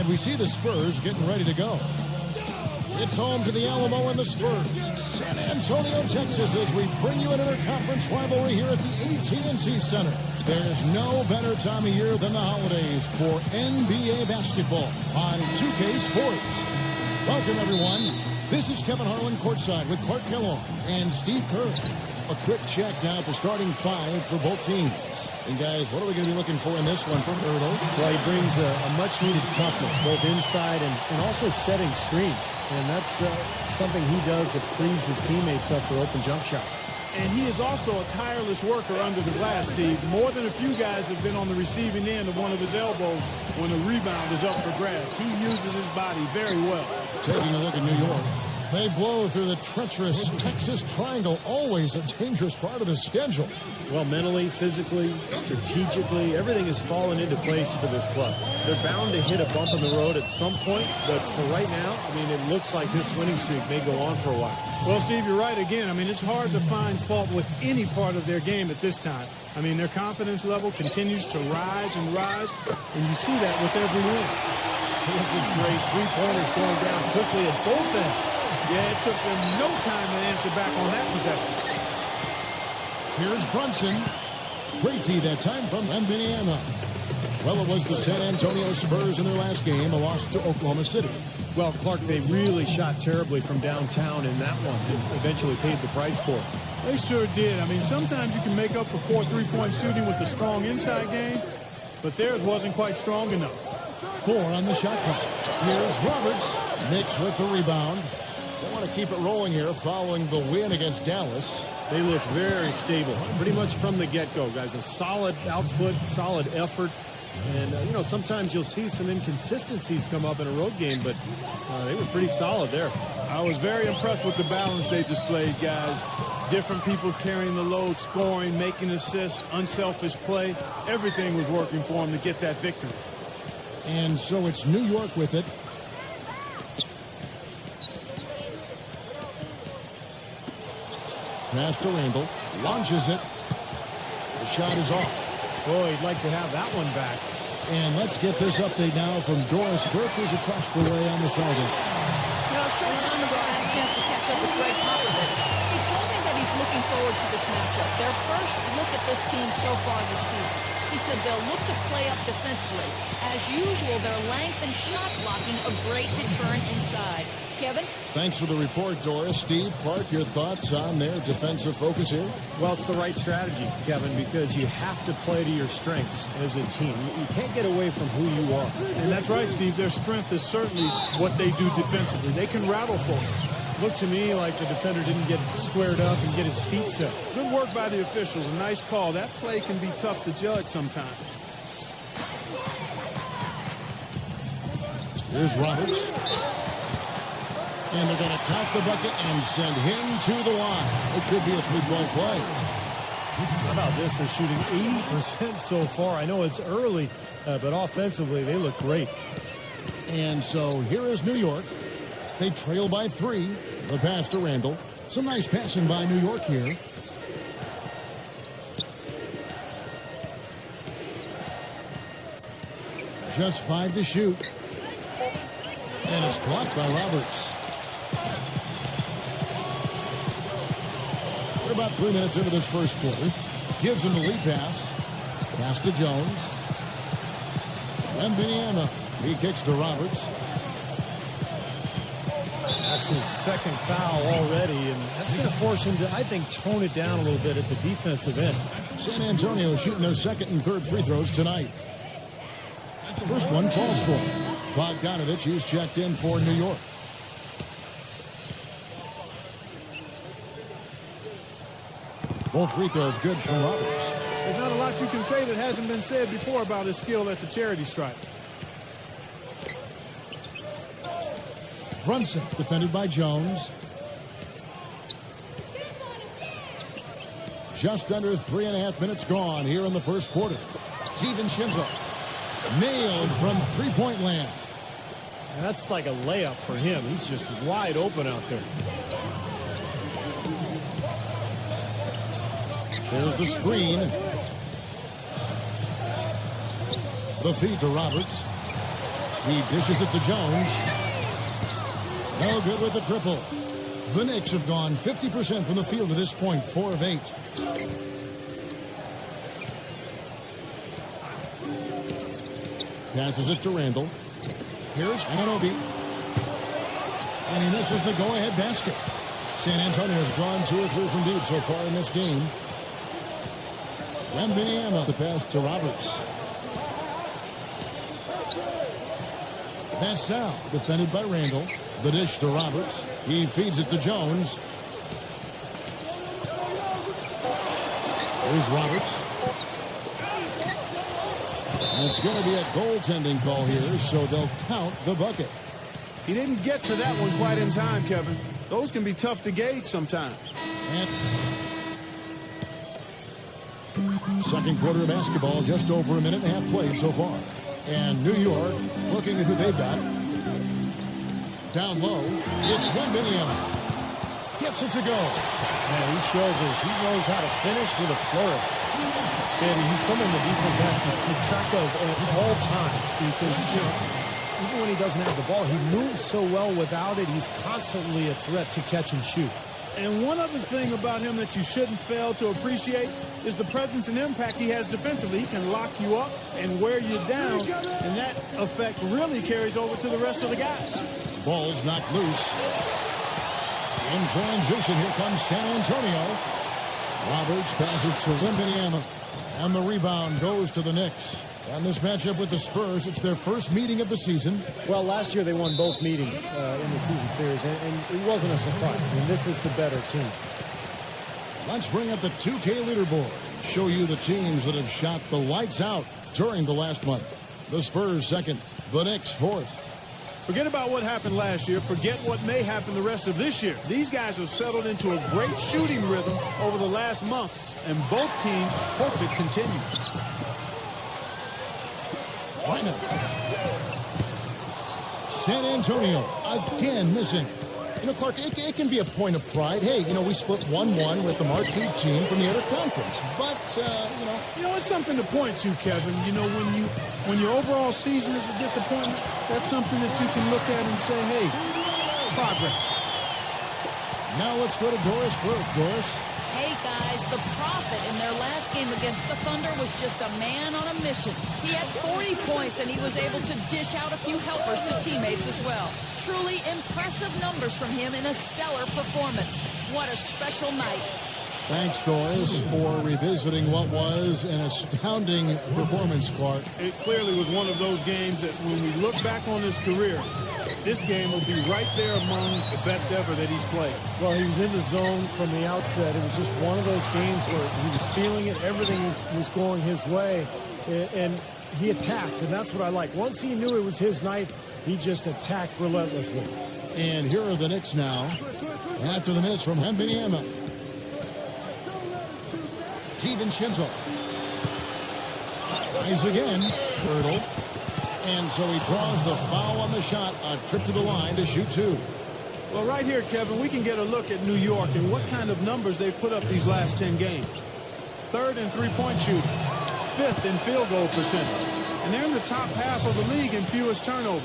And we see the Spurs getting ready to go. It's home to the Alamo and the Spurs. San Antonio, Texas, as we bring you an interconference rivalry here at the AT&T Center. There's no better time of year than the holidays for NBA basketball on 2K Sports. Welcome, everyone. This is Kevin Harlan courtside with Clark Kellogg and Steve Kerr. A quick check now at the starting five for both teams. And guys, what are we going to be looking for in this one from Ertl? Well, he brings a much-needed toughness, both inside and also setting screens. And that's something he does that frees his teammates up for open jump shots. And he is also a tireless worker under the glass, Steve. More than a few guys have been on the receiving end of one of his elbows when a rebound is up for grabs. He uses his body very well. Taking a look at New York. They blow through the treacherous Texas Triangle, always a dangerous part of the schedule. Well, mentally, physically, strategically, everything has fallen into place for this club. They're bound to hit a bump in the road at some point, but for right now, I mean, it looks like this winning streak may go on for a while. Well, Steve, you're right again. I mean, it's hard to find fault with any part of their game at this time. I mean, their confidence level continues to rise and rise, and you see that with every win. This is great. Three-pointers going down quickly at both ends. Yeah, it took them no time to answer back on that possession. Here's Brunson. Great tee that time from Indiana. Well, it was the San Antonio Spurs in their last game, a loss to Oklahoma City. Well, Clark, they really shot terribly from downtown in that one and eventually paid the price for it. They sure did. I mean, sometimes you can make up for poor three-point shooting with a strong inside game, but theirs wasn't quite strong enough. 4 on the shot clock. Here's Roberts. Knicks with the rebound. They want to keep it rolling here following the win against Dallas. They looked very stable, pretty much from the get-go, guys. A solid output, solid effort. And, you know, sometimes you'll see some inconsistencies come up in a road game, but they were pretty solid there. I was very impressed with the balance they displayed, guys. Different people carrying the load, scoring, making assists, unselfish play. Everything was working for them to get that victory. And so it's New York with it. Pass to Randall. Launches it. The shot is off. Boy, he'd like to have that one back. And let's get this update now from Doris Burke, who's across the way on the sideline. You know, a short time ago, I had a chance to catch up with Greg Popovich. He told me that he's looking forward to this matchup. Their first look at this team so far this season. He said they'll look to play up defensively. As usual, their length and shot blocking a great deterrent inside. Kevin? Thanks for the report, Doris. Steve, Clark, your thoughts on their defensive focus here? Well, it's the right strategy, Kevin, because you have to play to your strengths as a team. You can't get away from who you are. And that's right, Steve. Their strength is certainly what they do defensively. They can rattle folks. Looked to me like the defender didn't get squared up and get his feet set. Good work by the officials. A nice call. That play can be tough to judge sometimes. Here's Roberts. And they're going to count the bucket and send him to the line. It could be a three-point play. How about this? They're shooting 80% so far. I know it's early, but offensively, they look great. And so here is New York. They trail by 3. The pass to Randall. Some nice passing by New York here. Just 5 to shoot. And it's blocked by Roberts. We're about 3 minutes into this first quarter. Gives him the lead pass. Pass to Jones. And Indiana. He kicks to Roberts. That's his second foul already, and that's going to force him to, I think, tone it down a little bit at the defensive end. San Antonio shooting their second and third free throws tonight. First one falls for him. Bogdanovich is checked in for New York. Both free throws good from Roberts. There's not a lot you can say that hasn't been said before about his skill at the charity stripe. Brunson defended by Jones. Just under 3.5 minutes gone here in the first quarter. DiVincenzo nailed from three-point land. And that's like a layup for him. He's just wide open out there. There's the screen. The feed to Roberts. He dishes it to Jones. No good with the triple. The Knicks have gone 50% from the field to this point, 4 of 8. Passes it to Randall. Here's Anunoby. And he misses the go-ahead basket. San Antonio has gone 2 or 3 from deep so far in this game. Wembanyama, the pass to Roberts. Pass out, defended by Randall. The dish to Roberts. He feeds it to Jones. Here's Roberts. It's going to be a goaltending call here, so they'll count the bucket. He didn't get to that one quite in time, Kevin. Those can be tough to gauge sometimes. And second quarter of basketball, just over a minute and a half played so far. And New York looking at who they've got. Down low, it's Wembanyama. Gets it to go. Yeah, he shows us he knows how to finish with a flourish. And he's someone the defense has to keep track of at all times because, even when he doesn't have the ball, he moves so well without it. He's constantly a threat to catch and shoot. And one other thing about him that you shouldn't fail to appreciate is the presence and impact he has defensively. He can lock you up and wear you down, and that effect really carries over to the rest of the guys. Ball's knocked loose. In transition, here comes San Antonio. Roberts passes to Wembanyama. And the rebound goes to the Knicks. And this matchup with the Spurs, it's their first meeting of the season. Well, last year they won both meetings in the season series, and it wasn't a surprise. I mean, this is the better team. Let's bring up the 2K leaderboard. Show you the teams that have shot the lights out during the last month. The Spurs second, the Knicks fourth. Forget about what happened last year. Forget what may happen the rest of this year. These guys have settled into a great shooting rhythm over the last month, and both teams hope it continues. Why not? San Antonio again missing. Clark, it can be a point of pride. Hey, we split 1-1 with the marquee team from the other conference. But, it's something to point to, Kevin. When your overall season is a disappointment, that's something that you can look at and say, hey, progress. Now let's go to Doris Burke. Doris. Hey, guys, the Prophet in their last game against the Thunder was just a man on a mission. He had 40 points, and he was able to dish out a few helpers to teammates as well. Truly impressive numbers from him in a stellar performance. What a special night. Thanks, Doris, for revisiting what was an astounding performance, Clark. It clearly was one of those games that when we look back on his career, this game will be right there among the best ever that he's played. Well, he was in the zone from the outset. It was just one of those games where he was feeling it. Everything was going his way, and he attacked, and that's what I like. Once he knew it was his night, he just attacked relentlessly. And here are the Knicks now after the miss from Wembanyama. DiVincenzo tries again. Hurdle. And so he draws the foul on the shot. A trip to the line to shoot 2. Well, right here, Kevin, we can get a look at New York and what kind of numbers they've put up these last 10 games. 3rd in three-point shooting. 5th in field goal percentage. And they're in the top half of the league in fewest turnovers.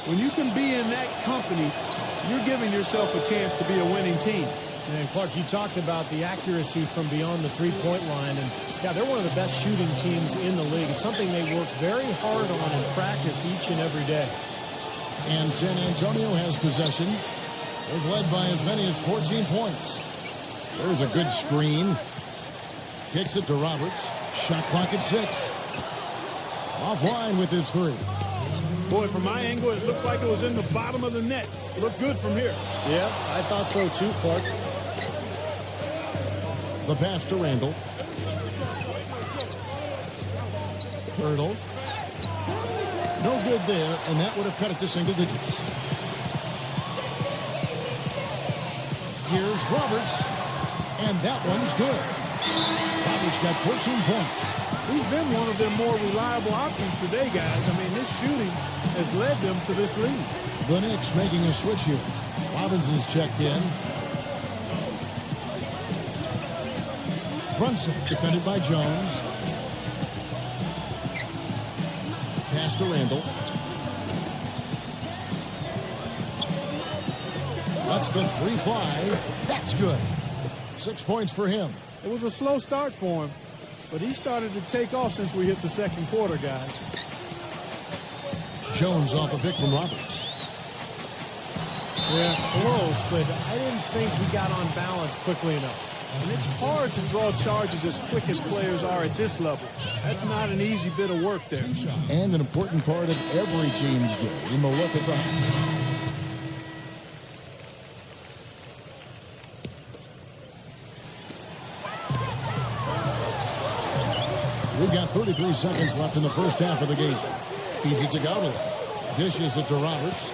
When you can be in that company, you're giving yourself a chance to be a winning team. And Clark, you talked about the accuracy from beyond the three-point line, and yeah, they're one of the best shooting teams in the league. It's something they work very hard on in practice each and every day. And San Antonio has possession. They've led by as many as 14 points. There's a good screen. Kicks it to Roberts. Shot clock at 6. Offline with his 3. Boy, from my angle, it looked like it was in the bottom of the net. Looked good from here. Yeah, I thought so too, Clark. The pass to Randall. Hurdle. No good there, and that would have cut it to single digits. Here's Roberts, and that one's good. Roberts got 14 points. He's been one of their more reliable options today, guys. I mean, this shooting has led them to this lead. The Knicks making a switch here. Robinson's checked in. Brunson defended by Jones. Pass to Randall. Lets the three fly. That's good. 6 points for him. It was a slow start for him, but he started to take off since we hit the second quarter, guys. Jones off a pick from Roberts. Yeah, close, but I didn't think he got on balance quickly enough. And it's hard to draw charges as quick as players are at this level. That's not an easy bit of work there. And an important part of every team's game. A look at that. We've got 33 seconds left in the first half of the game. Feeds it to Gowden. Dishes it to Roberts.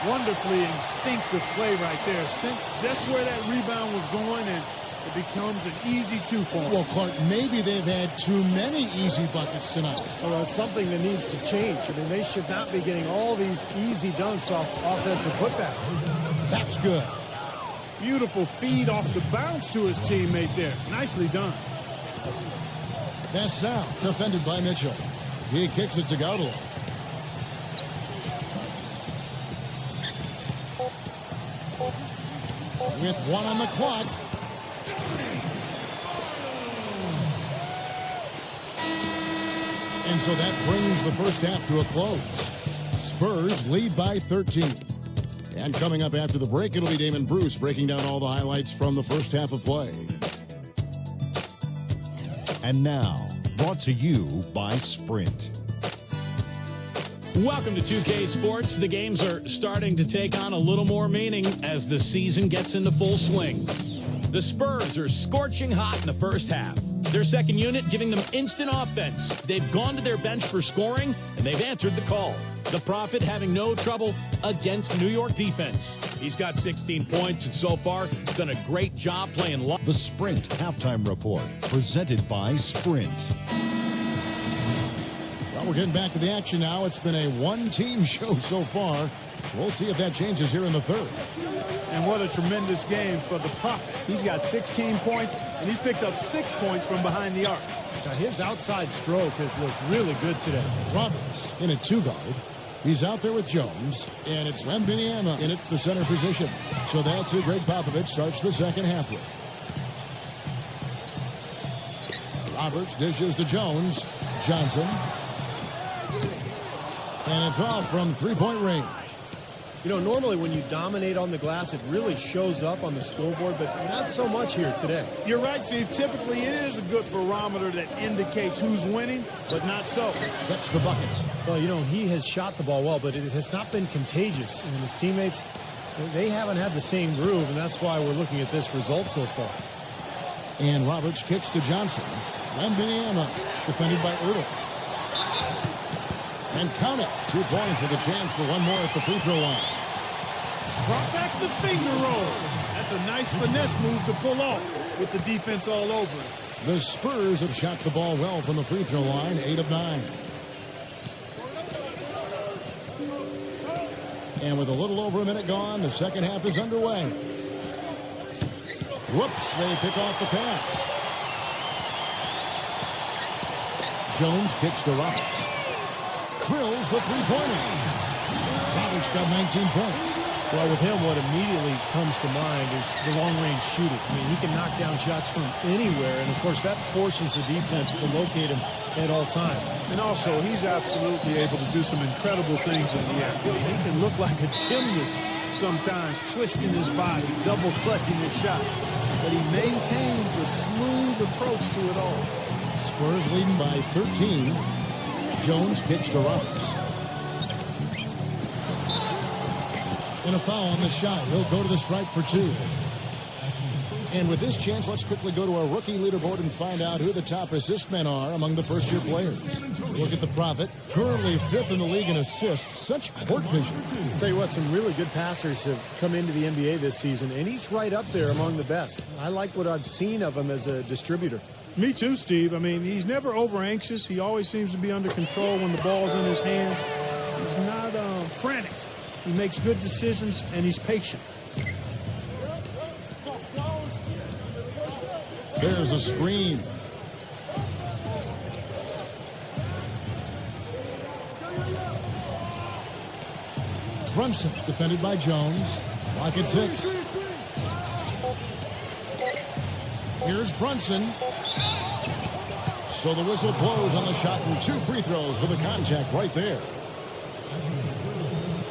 Wonderfully instinctive play right there. Sense just where that rebound was going, and it becomes an easy two for him. Well, Clark, maybe they've had too many easy buckets tonight. Well, it's something that needs to change. I mean, they should not be getting all these easy dunks off offensive putbacks. That's good. Beautiful feed off the bounce to his teammate there. Nicely done. Pass out. Defended by Mitchell. He kicks it to Gowden. With 1 on the clock. And so that brings the first half to a close. Spurs lead by 13. And coming up after the break, it'll be Damon Bruce breaking down all the highlights from the first half of play. And now, brought to you by Sprint. Welcome to 2K Sports. The games are starting to take on a little more meaning as the season gets into full swing. The Spurs are scorching hot in the first half. Their second unit giving them instant offense. They've gone to their bench for scoring, and they've answered the call. The Prophet having no trouble against New York defense. He's got 16 points, and so far done a great job playing long. The Sprint Halftime Report, presented by Sprint. Well, we're getting back to the action now. It's been a one-team show so far. We'll see if that changes here in the third. And what a tremendous game for the Prophet. He's got 16 points, and he's picked up 6 points from behind the arc. Now, his outside stroke has looked really good today. Roberts in a two-guard. He's out there with Jones, and it's Wembanyama in at the center position. So that's who Greg Popovich starts the second half with. Roberts dishes to Jones. Johnson. And it's off from three-point range. You know, normally when you dominate on the glass, it really shows up on the scoreboard, but not so much here today. You're right, Steve. Typically, it is a good barometer that indicates who's winning, but not so. That's the bucket. Well, you know, he has shot the ball well, but it has not been contagious. And his teammates, they haven't had the same groove, and that's why we're looking at this result so far. And Roberts kicks to Johnson. Wembanyama defended by Ertl. And count it. 2 points with a chance for one more at the free throw line. Brought back the finger roll. That's a nice finesse move to pull off with the defense all over it. The Spurs have shot the ball well from the free throw line, 8 of 9. And with a little over a minute gone, the second half is underway. Whoops, they pick off the pass. Jones kicks to Roberts. Drills the three-pointer. Roberts got 19 points. Well, with him, what immediately comes to mind is the long-range shooting. I mean, he can knock down shots from anywhere, and, of course, that forces the defense to locate him at all times. And also, he's absolutely able to do some incredible things in the air. He can look like a gymnast sometimes, twisting his body, double-clutching his shot. But he maintains a smooth approach to it all. Spurs leading by 13. Jones kicks to Roberts. And a foul on the shot. He'll go to the stripe for 2. And with this chance, let's quickly go to our rookie leaderboard and find out who the top assist men are among the first-year players. Look at the Prophet, currently 5th in the league in assists. Such court vision. I'll tell you what, some really good passers have come into the NBA this season, and he's right up there among the best. I like what I've seen of him as a distributor. Me too, Steve. I mean, he's never over-anxious. He always seems to be under control when the ball's in his hands. He's not frantic. He makes good decisions, and he's patient. There's a screen. Brunson, defended by Jones. Clock at 6. Here's Brunson. So the whistle blows on the shot and 2 free throws for the contact right there.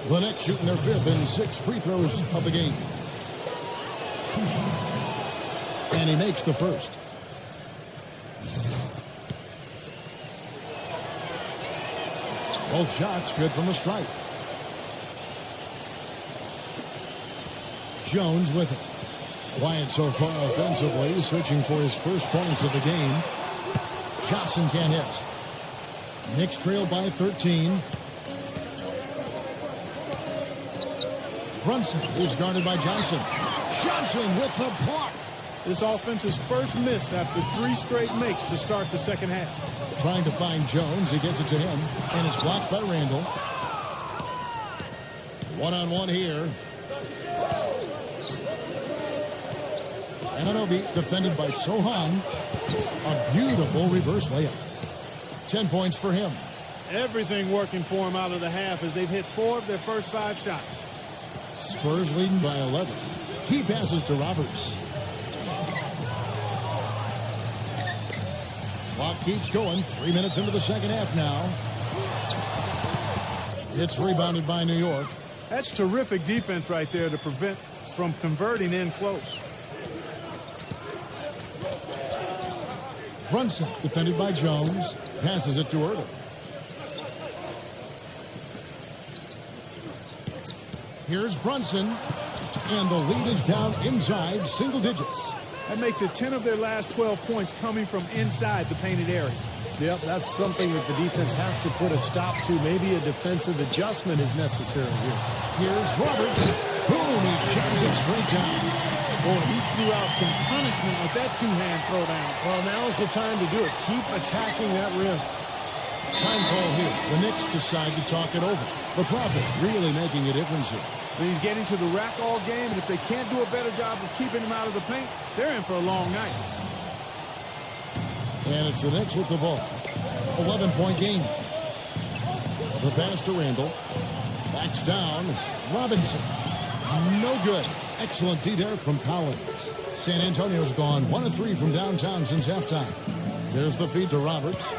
The Knicks shooting their 5th and 6 free throws of the game. And he makes the first. Both shots good from the stripe. Jones with it. Quiet so far offensively, searching for his first points of the game. Johnson can't hit. Knicks trail by 13. Brunson is guarded by Johnson. Johnson with the block. This offense's first miss after 3 straight makes to start the second half. Trying to find Jones. He gets it to him. And it's blocked by Randall. One-on-one here. Ananobi defended by Sohan. A beautiful reverse layup. 10 points for him. Everything working for him out of the half as they've hit 4 of their first 5 shots. Spurs leading by 11. He passes to Roberts. Clock keeps going. 3 minutes into the second half now. It's rebounded by New York. That's terrific defense right there to prevent from converting in close. Brunson, defended by Jones, passes it to Ertel. Here's Brunson, and the lead is down inside single digits. That makes it 10 of their last 12 points coming from inside the painted area. Yep, that's something that the defense has to put a stop to. Maybe a defensive adjustment is necessary here. Here's Roberts. Boom, he jams it straight down. Boy, he threw out some punishment with that 2-hand throwdown. Well, now's the time to do it. Keep attacking that rim. Time call here. The Knicks decide to talk it over. The Prophet really making a difference here. But he's getting to the rack all game, and if they can't do a better job of keeping him out of the paint, they're in for a long night. And it's the Knicks with the ball. 11-point game. The pass to Randall. Backs down. Robinson. No good. Excellent D there from Collins. San Antonio's gone 1 of 3 from downtown since halftime. There's the feed to Roberts.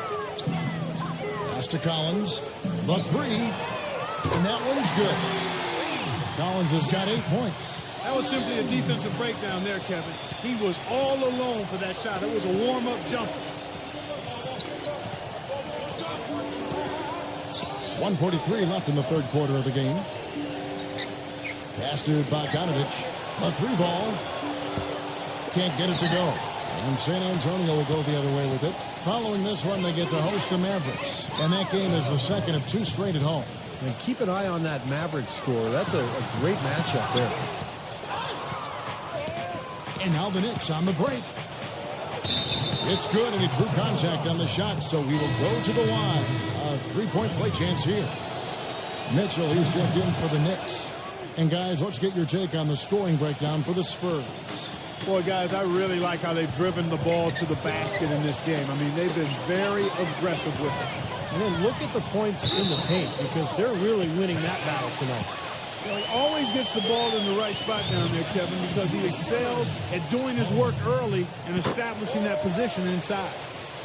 Pass to Collins. The 3. And that one's good. Collins has got 8 points. That was simply a defensive breakdown there, Kevin. He was all alone for that shot. It was a warm-up jumper. 1:43 left in the third quarter of the game. Pass to Bogdanovich. A 3-ball. Can't get it to go. And San Antonio will go the other way with it. Following this one, they get to host the Mavericks. And that game is the second of 2 straight at home. And keep an eye on that Mavericks score. That's a great matchup there. And now the Knicks on the break. It's good, and he drew contact on the shot, so he will go to the line. A 3-point play chance here. Mitchell, he's checked in for the Knicks. And guys, let's get your take on the scoring breakdown for the Spurs. Boy, guys, I really like how they've driven the ball to the basket in this game. I mean, they've been very aggressive with it. And then look at the points in the paint, because they're really winning that battle tonight. You know, he always gets the ball in the right spot down there, Kevin, because he excelled at doing his work early and establishing that position inside.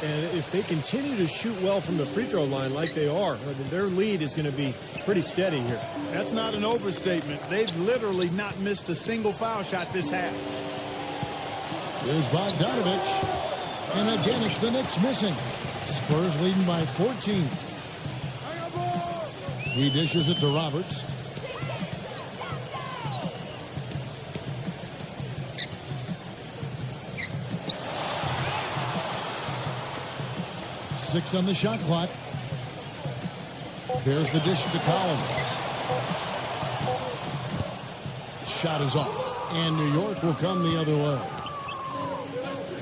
And if they continue to shoot well from the free throw line like they are, their lead is going to be pretty steady here. That's not an overstatement. They've literally not missed a single foul shot this half. Here's Bogdanovich. And again, it's the Knicks missing. Spurs leading by 14. He dishes it to Roberts. Six on the shot clock. There's the dish to Collins. Shot is off. And New York will come the other way.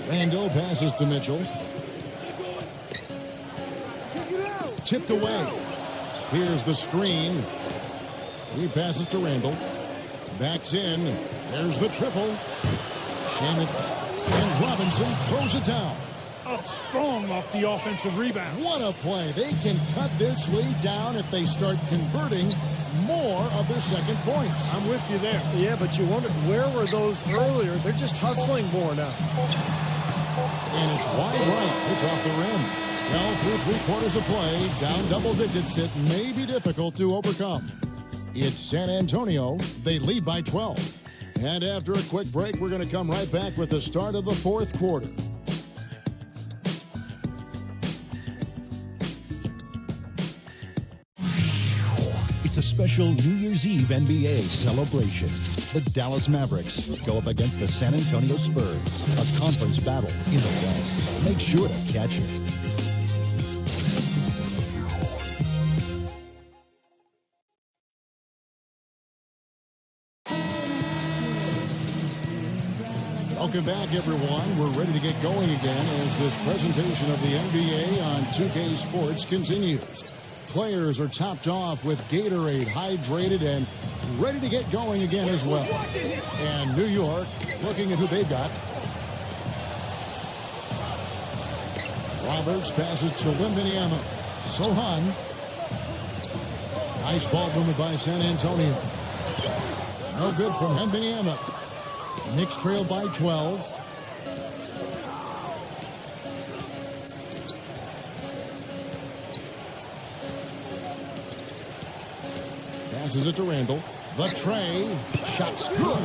Randall passes to Mitchell. Tipped away. Here's the screen. He passes to Randall. Backs in. There's the triple. Shamet and Robinson throws it down. up strong off the offensive rebound. What a play. They can cut this lead down if they start converting more of their second points. I'm with you there. Yeah, but you wonder, where were those earlier? They're just hustling more now. And it's wide right. It's off the rim. Well, through 3 quarters of play, down double digits, it may be difficult to overcome. It's San Antonio. They lead by 12. And after a quick break, we're going to come right back with the start of the fourth quarter. It's a special New Year's Eve NBA celebration. The Dallas Mavericks go up against the San Antonio Spurs, a conference battle in the West. Make sure to catch it. Welcome back, everyone. We're ready to get going again as this presentation of the NBA on 2K Sports continues. Players are topped off with Gatorade, hydrated, and ready to get going again as well. And New York, looking at who they've got. Roberts passes to Wembanyama. Sohan. Nice ball movement by San Antonio. No good from Wembanyama. Knicks trail by 12. Passes it to Randall. The tray. Shot's good.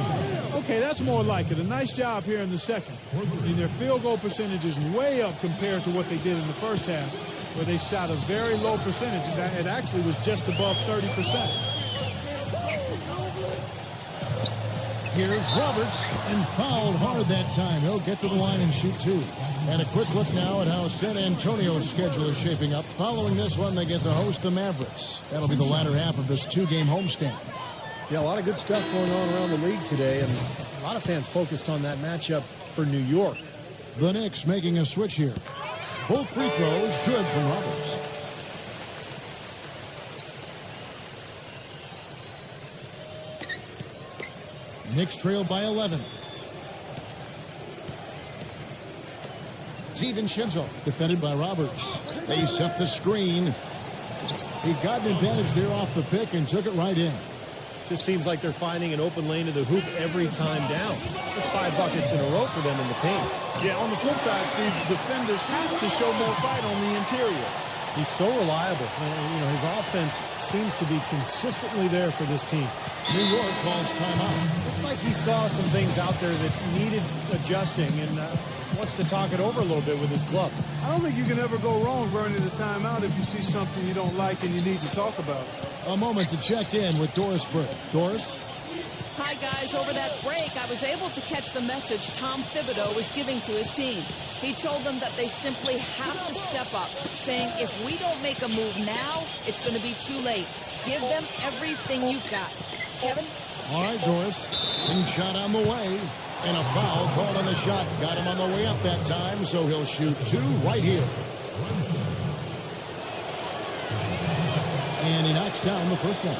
Okay, that's more like it. A nice job here in the second. And their field goal percentage is way up compared to what they did in the first half, where they shot a very low percentage. It actually was just above 30%. Here's Roberts, and fouled hard that time. He'll get to the line and shoot 2. And a quick look now at how San Antonio's schedule is shaping up. Following this one, they get to host the Mavericks. That'll be the latter half of this 2-game homestand. Yeah, a lot of good stuff going on around the league today, and a lot of fans focused on that matchup for New York. The Knicks making a switch here. Both free throws good from Roberts. Knicks trail by 11. DiVincenzo defended by Roberts. They set the screen. He got an advantage there off the pick and took it right in. Just seems like they're finding an open lane to the hoop every time down. That's 5 buckets in a row for them in the paint. Yeah, on the flip side, Steve, defenders have to show more fight on the interior. He's so reliable. You know, his offense seems to be consistently there for this team. New York calls timeout. Looks like he saw some things out there that needed adjusting and wants to talk it over a little bit with his club. I don't think you can ever go wrong burning the timeout if you see something you don't like and you need to talk about. A moment to check in with Doris Burke. Doris? Hi, guys. Over that break, I was able to catch the message Tom Thibodeau was giving to his team. He told them that they simply have to step up, saying if we don't make a move now, it's going to be too late. Give them everything you've got. Kevin? All right, Doris. Clean shot on the way. And a foul called on the shot. Got him on the way up that time, so he'll shoot 2 right here. And he knocks down the first one.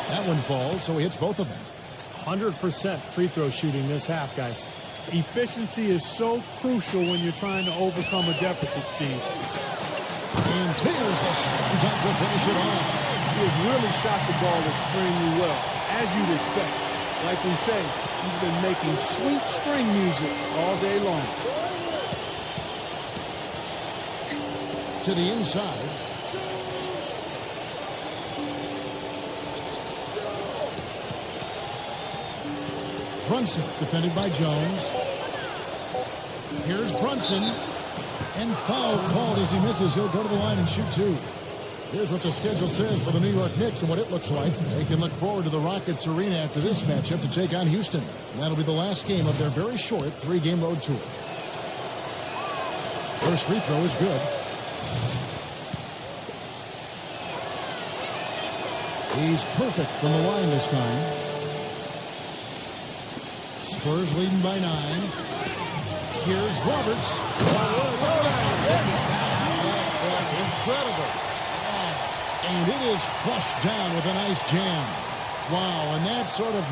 That one falls, so he hits both of them. 100% free throw shooting this half, guys. Efficiency is so crucial when you're trying to overcome a deficit, Steve. And there's the second time to finish it off. He has really shot the ball extremely well, as you'd expect. Like we say, he's been making sweet string music all day long. To the inside. Brunson defended by Jones. Here's Brunson. And foul called as he misses. He'll go to the line and shoot 2. Here's what the schedule says for the New York Knicks and what it looks like. They can look forward to the Rockets Arena after this matchup to take on Houston. And that'll be the last game of their very short 3-game road tour. First free throw is good. He's perfect from the line this time. Spurs leading by 9. Here's Roberts. Incredible. And it is flushed down with a nice jam. Wow, and that sort of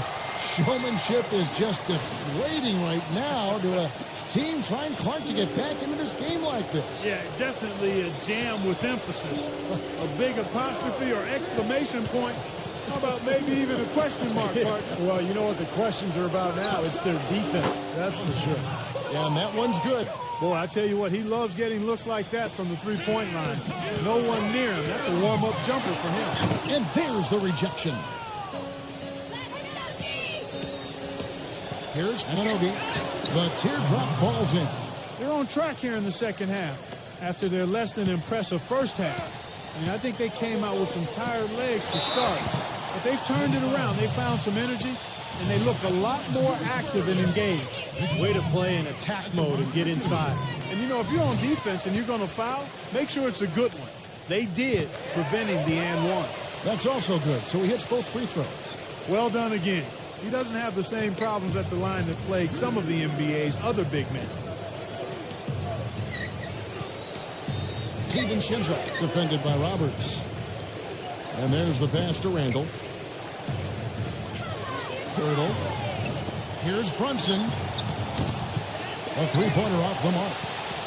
showmanship is just deflating right now to a team trying Clark to get back into this game like this. Yeah, definitely a jam with emphasis. A big apostrophe or exclamation point. How about maybe even a question mark, partner? Well, you know what the questions are about now. It's their defense, that's for sure. Yeah, and that one's good. Boy, I tell you what, he loves getting looks like that from the three-point line. No one near him. That's a warm-up jumper for him. And there's the rejection. Here's Ananobi. The teardrop falls in. They're on track here in the second half after their less than impressive first half. I mean, I think they came out with some tired legs to start, but they've turned it around. They found some energy, and they look a lot more active and engaged. Way to play in attack mode and get inside. And, you know, if you're on defense and you're going to foul, make sure it's a good one. They did, preventing the and one. That's also good, so he hits both free throws. Well done again. He doesn't have the same problems at the line that plague some of the NBA's other big men. Steven Shinzo, defended by Roberts. And there's the pass to Randall. Hurdle. Here's Brunson. A three-pointer off the mark.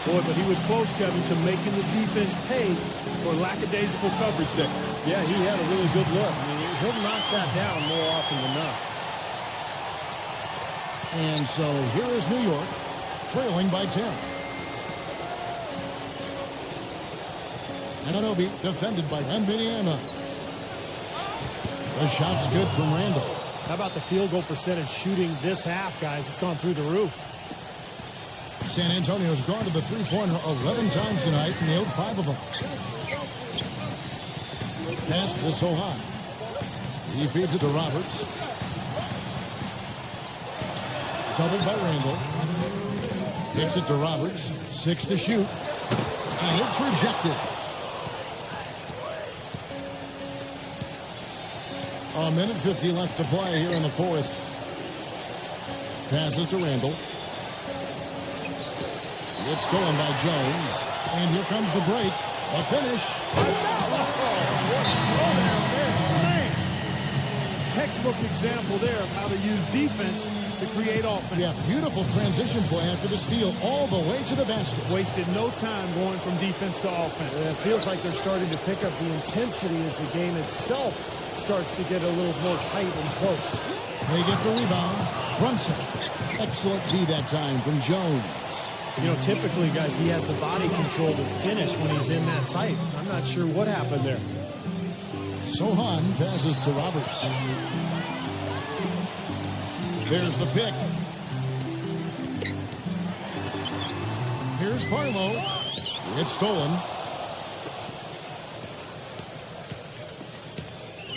Boy, but he was close, Kevin, to making the defense pay for lackadaisical coverage there. Yeah, he had a really good look. I mean, he'll knock that down more often than not. And so here is New York, trailing by 10. Ananobi, defended by Wembanyama. The shot's good from Randall. How about the field goal percentage shooting this half, guys? It's gone through the roof. San Antonio's gone to the three-pointer 11 times tonight and nailed 5 of them. Pass to Sohan. He feeds it to Roberts. Doubled by Randall. Kicks it to Roberts. 6 to shoot. And it's rejected. A minute 50 left to play here in the fourth. Passes to Randall. It's stolen by Jones. And here comes the break. A finish. Textbook example there of how to use defense to create offense. Yeah, beautiful transition play after the steal all the way to the basket. Wasted no time going from defense to offense. And it feels like they're starting to pick up the intensity as the game itself starts to get a little more tight and close. They get the rebound. Brunson. Excellent D that time from Jones. You know, typically, guys, he has the body control to finish when he's in that tight. I'm not sure what happened there. Sohan passes to Roberts. There's the pick. Here's Barlow. It's stolen.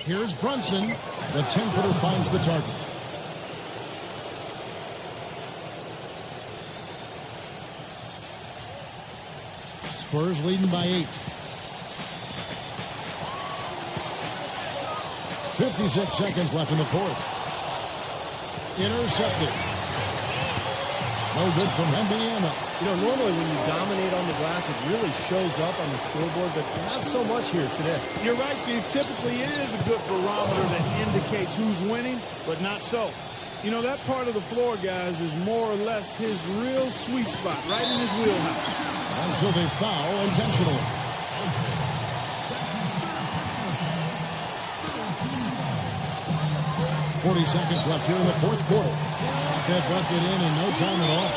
Here's Brunson. The 10-footer finds the target. Spurs leading by 8. 56 seconds left in the fourth. Intercepted. No good from Wembanyama. You know, normally when you dominate on the glass, it really shows up on the scoreboard, but not so much here today. You're right, Steve. Typically, it is a good barometer that indicates who's winning, but not so. You know, that part of the floor, guys, is more or less his real sweet spot, right in his wheelhouse. And so they foul intentionally. .40 seconds left here in the fourth quarter. Got that bucket in no time at all.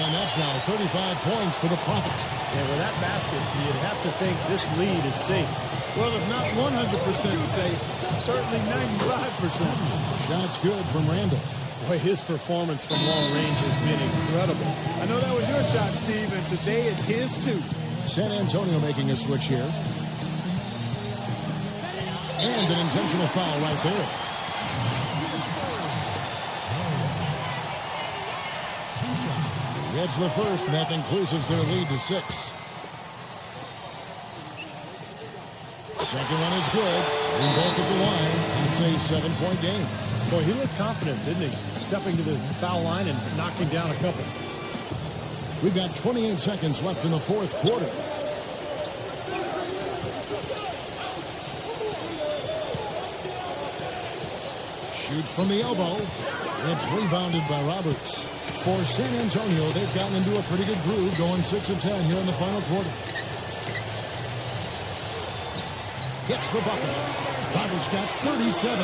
And that's now 35 points for the Profits. And with that basket, you'd have to think this lead is safe. Well, if not 100% safe, certainly 95%. Shot's good from Randall. Boy, his performance from long range has been incredible. I know that was your shot, Steve, and today it's his too. San Antonio making a switch here. And an intentional foul right there. Gets the first, and that increases their lead to 6. Second one is good. And both at the line. It's a 7-point game. Boy, he looked confident, didn't he? Stepping to the foul line and knocking down a couple. We've got 28 seconds left in the fourth quarter. Shoots from the elbow. It's rebounded by Roberts. For San Antonio, they've gotten into a pretty good groove, going 6 of 10 here in the final quarter. Gets the bucket. Roberts got 37.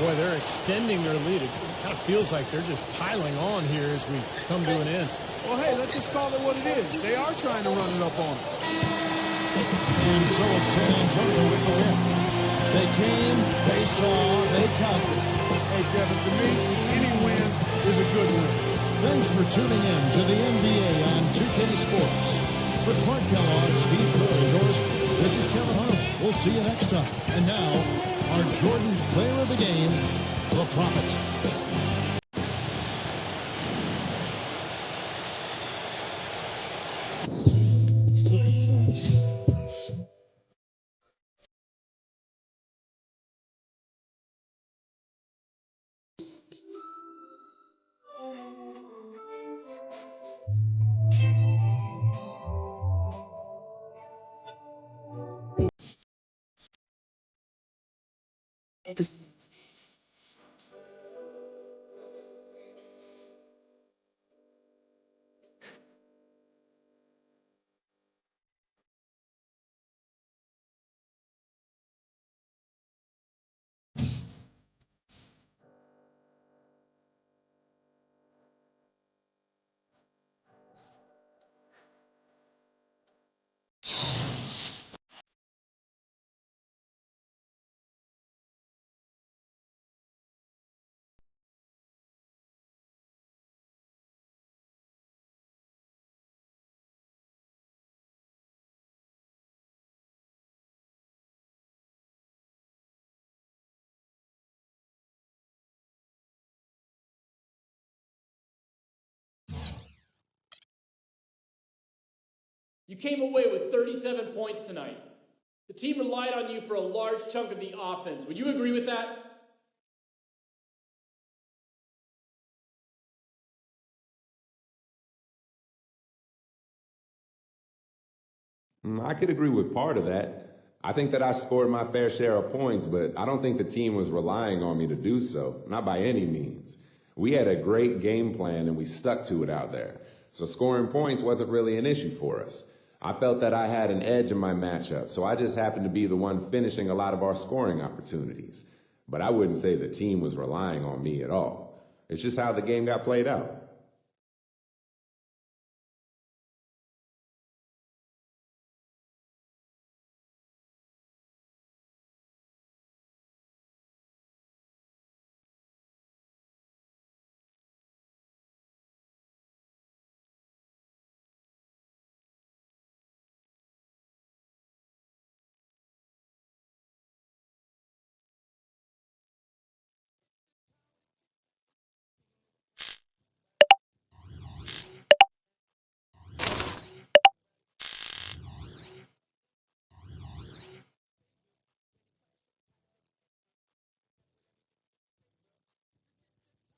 Boy, they're extending their lead. It kind of feels like they're just piling on here as we come to an end. Well, hey, let's just call it what it is. They are trying to run it up on them. And so it's San Antonio with the win. They came, they saw, they conquered. Hey, Kevin, to me, any win is a good win. Thanks for tuning in to the NBA on 2K Sports. For Clark Kellogg, Steve Kerr, yours, this is Kevin Harlan. We'll see you next time. And now, our Jordan player of the game, the Prophet. You came away with 37 points tonight. The team relied on you for a large chunk of the offense. Would you agree with that? I could agree with part of that. I think that I scored my fair share of points, but I don't think the team was relying on me to do so, not by any means. We had a great game plan and we stuck to it out there. So scoring points wasn't really an issue for us. I felt that I had an edge in my matchup, so I just happened to be the one finishing a lot of our scoring opportunities. But I wouldn't say the team was relying on me at all. It's just how the game got played out.